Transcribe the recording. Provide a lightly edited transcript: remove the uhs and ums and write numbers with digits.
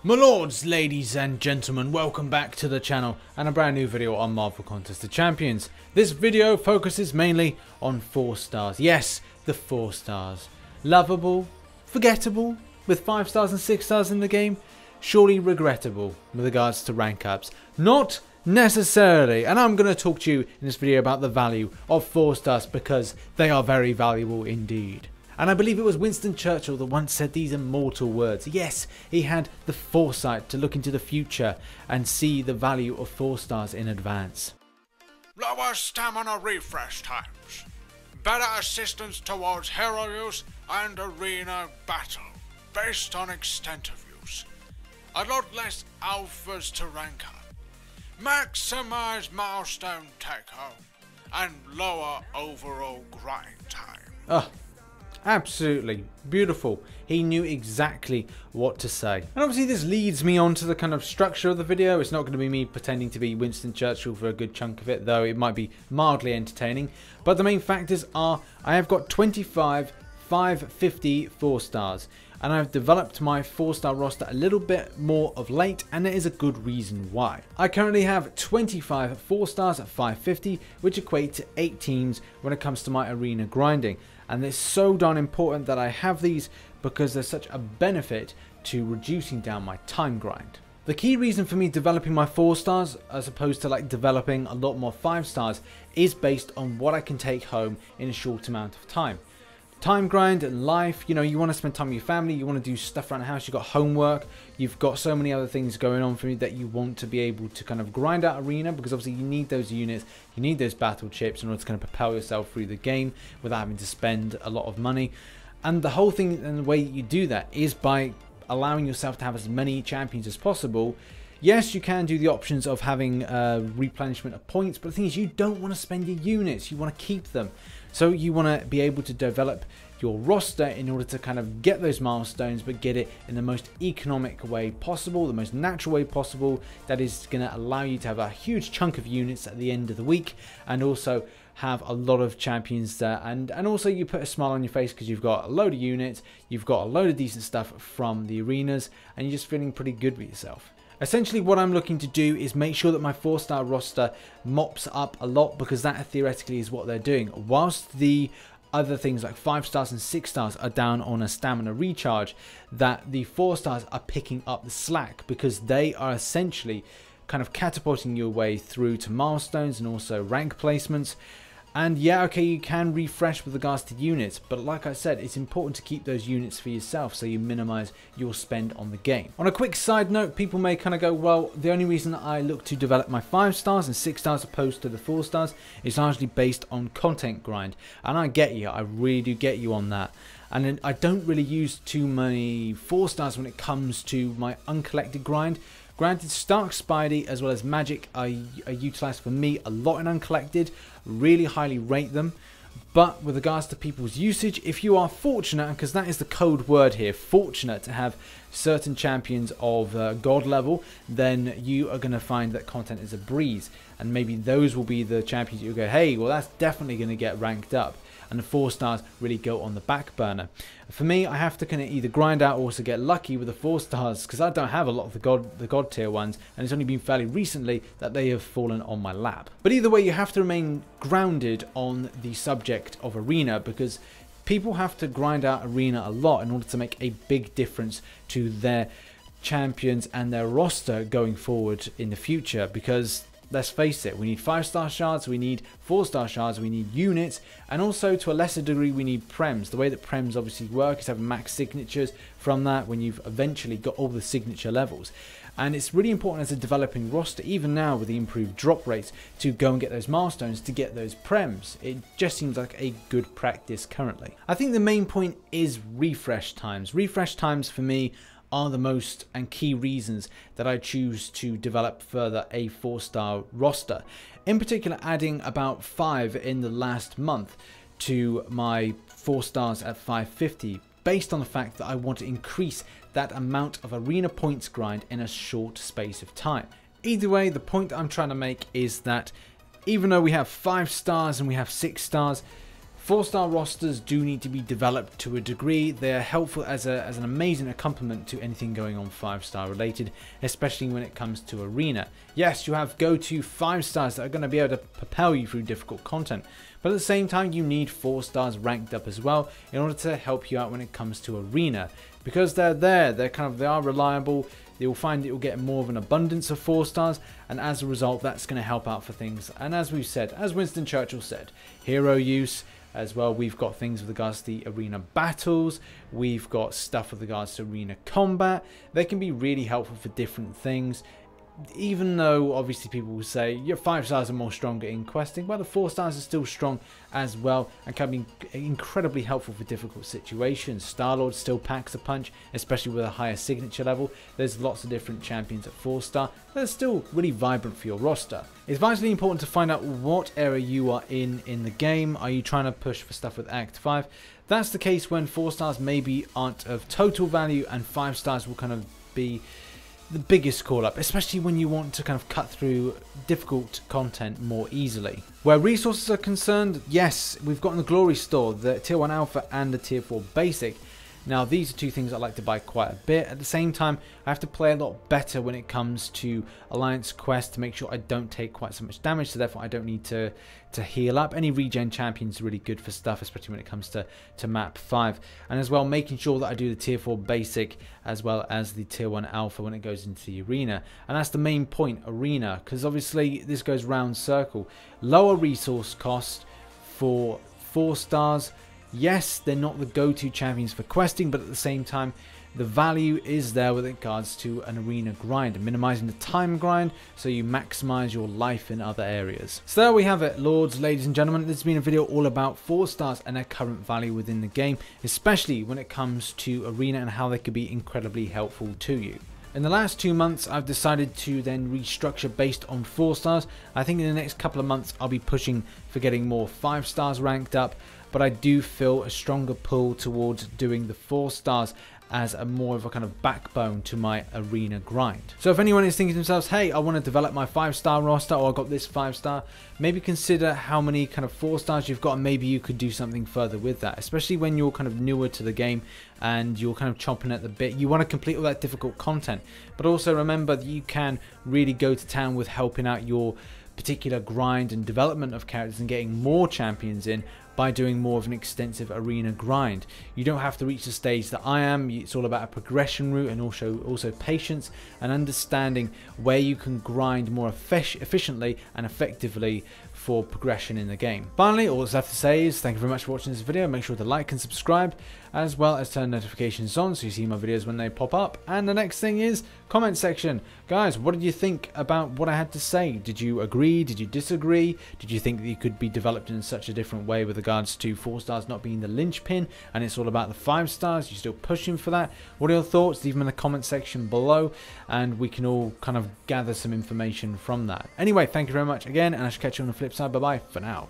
My lords, ladies and gentlemen, welcome back to the channel and a brand new video on Marvel Contest of Champions. This video focuses mainly on 4 stars. Yes, the 4 stars. Lovable, forgettable, with 5 stars and 6 stars in the game, surely regrettable with regards to rank ups. Not necessarily, and I'm going to talk to you in this video about the value of 4 stars because they are very valuable indeed. And I believe it was Winston Churchill that once said these immortal words. Yes, he had the foresight to look into the future and see the value of 4 stars in advance. Lower stamina refresh times, better assistance towards hero use and arena battle, based on extent of use, a lot less alphas to rank up, maximize milestone take home, and lower overall grind time. Absolutely beautiful. He knew exactly what to say. And obviously this leads me on to the kind of structure of the video. It's not going to be me pretending to be Winston Churchill for a good chunk of it, though it might be mildly entertaining. But the main factors are I have got 25 550 4 stars. And I've developed my 4-star roster a little bit more of late, and there is a good reason why. I currently have 25 4 stars at 550, which equate to 8 teams when it comes to my arena grinding. And it's so darn important that I have these because there's such a benefit to reducing down my time grind. The key reason for me developing my 4 stars as opposed to like developing a lot more 5 stars is based on what I can take home in a short amount of time. Time grind and life, you know, you want to spend time with your family, you want to do stuff around the house, you've got homework, you've got so many other things going on for you that you want to be able to kind of grind out arena, because obviously you need those units, you need those battle chips in order to kind of propel yourself through the game without having to spend a lot of money. And the whole thing and the way you do that is by allowing yourself to have as many champions as possible. Yes, you can do the options of having replenishment of points, but the thing is you don't want to spend your units, you want to keep them. So you want to be able to develop your roster in order to kind of get those milestones, but get it in the most economic way possible, the most natural way possible, that is going to allow you to have a huge chunk of units at the end of the week, and also have a lot of champions there, and also you put a smile on your face because you've got a load of units, you've got a load of decent stuff from the arenas, and you're just feeling pretty good with yourself. Essentially what I'm looking to do is make sure that my 4-star roster mops up a lot, because that theoretically is what they're doing, whilst the other things like 5 stars and 6 stars are down on a stamina recharge, that the 4 stars are picking up the slack, because they are essentially kind of catapulting your way through to milestones and also rank placements. And yeah, okay, you can refresh with regards to units, but like I said, it's important to keep those units for yourself so you minimize your spend on the game. On a quick side note, people may kind of go, well, the only reason that I look to develop my 5 stars and 6 stars opposed to the 4 stars is largely based on content grind. And I get you, I really do get you on that. And I don't really use too many 4 stars when it comes to my uncollected grind. Granted, Stark Spidey as well as Magic are utilised for me a lot in uncollected, really highly rate them. But with regards to people's usage, if you are fortunate, because that is the code word here, fortunate to have certain champions of God level, then you are going to find that content is a breeze. And maybe those will be the champions you go, hey, well that's definitely going to get ranked up. And the 4 stars really go on the back burner. For me, I have to kind of either grind out or also get lucky with the 4 stars, because I don't have a lot of the god tier ones, and it's only been fairly recently that they have fallen on my lap. But either way, you have to remain grounded on the subject of arena, because people have to grind out arena a lot in order to make a big difference to their champions and their roster going forward in the future, because let's face it, we need 5-star shards, we need 4-star shards, we need units, and also to a lesser degree we need prems. The way that prems obviously work is having max signatures from that when you've eventually got all the signature levels. And it's really important as a developing roster, even now with the improved drop rates, to go and get those milestones, to get those prems. It just seems like a good practice currently. I think the main point is refresh times. Refresh times for me are the most and key reasons that I choose to develop further a 4-star roster. In particular, adding about 5 in the last month to my 4 stars at 550, based on the fact that I want to increase that amount of arena points grind in a short space of time. Either way, the point I'm trying to make is that even though we have 5 stars and we have 6 stars, 4-star rosters do need to be developed to a degree. They are helpful as an amazing accompaniment to anything going on 5-star related, especially when it comes to arena. Yes, you have go-to 5 stars that are going to be able to propel you through difficult content, but at the same time you need 4 stars ranked up as well in order to help you out when it comes to arena, because they're there, they are reliable. You'll find that you'll get more of an abundance of 4 stars, and as a result that's going to help out for things. And as we've said, as Winston Churchill said, hero use as well. We've got things with regards to the arena battles, we've got stuff with regards to arena combat. They can be really helpful for different things, even though obviously people will say your 5 stars are more stronger in questing. Well, the 4 stars are still strong as well and can be incredibly helpful for difficult situations. Star-Lord still packs a punch, especially with a higher signature level. There's lots of different champions at 4-star that are still really vibrant for your roster. It's vitally important to find out what area you are in the game. Are you trying to push for stuff with Act 5? That's the case when 4 stars maybe aren't of total value, and 5 stars will kind of be the biggest call up, especially when you want to kind of cut through difficult content more easily. Where resources are concerned, yes, we've got in the Glory Store the Tier 1 Alpha and the Tier 4 Basic. Now these are two things I like to buy quite a bit. At the same time, I have to play a lot better when it comes to Alliance Quest to make sure I don't take quite so much damage, so therefore I don't need to heal up. Any regen champions are really good for stuff, especially when it comes to map 5. And as well, making sure that I do the Tier 4 Basic as well as the Tier 1 Alpha when it goes into the arena. And that's the main point, arena, because obviously this goes round circle. Lower resource cost for 4 stars. Yes, they're not the go-to champions for questing, but at the same time, the value is there with regards to an arena grind, minimizing the time grind so you maximize your life in other areas. So there we have it, lords, ladies and gentlemen. This has been a video all about 4 stars and their current value within the game, especially when it comes to arena and how they could be incredibly helpful to you. In the last 2 months, I've decided to then restructure based on 4 stars. I think in the next couple of months, I'll be pushing for getting more 5 stars ranked up, but I do feel a stronger pull towards doing the 4 stars as a more of a kind of backbone to my arena grind. So if anyone is thinking to themselves, hey, I want to develop my 5-star roster, or I got this 5-star, maybe consider how many kind of 4 stars you've got, and maybe you could do something further with that, especially when you're kind of newer to the game and you're kind of chomping at the bit. You want to complete all that difficult content, but also remember that you can really go to town with helping out your particular grind and development of characters and getting more champions in by doing more of an extensive arena grind. You don't have to reach the stage that I am. It's all about a progression route and also patience and understanding where you can grind more efficiently and effectively for progression in the game. Finally, all that's left to say is thank you very much for watching this video. Make sure to like and subscribe, as well as turn notifications on so you see my videos when they pop up. And the next thing is comment section. Guys, what did you think about what I had to say? Did you agree? Did you disagree? Did you think that you could be developed in such a different way with regards to 4 stars not being the linchpin and it's all about the 5 stars? You're still pushing for that? What are your thoughts? Leave them in the comment section below and we can all kind of gather some information from that. Anyway, thank you very much again, and I shall catch you on the flip side. Bye bye for now.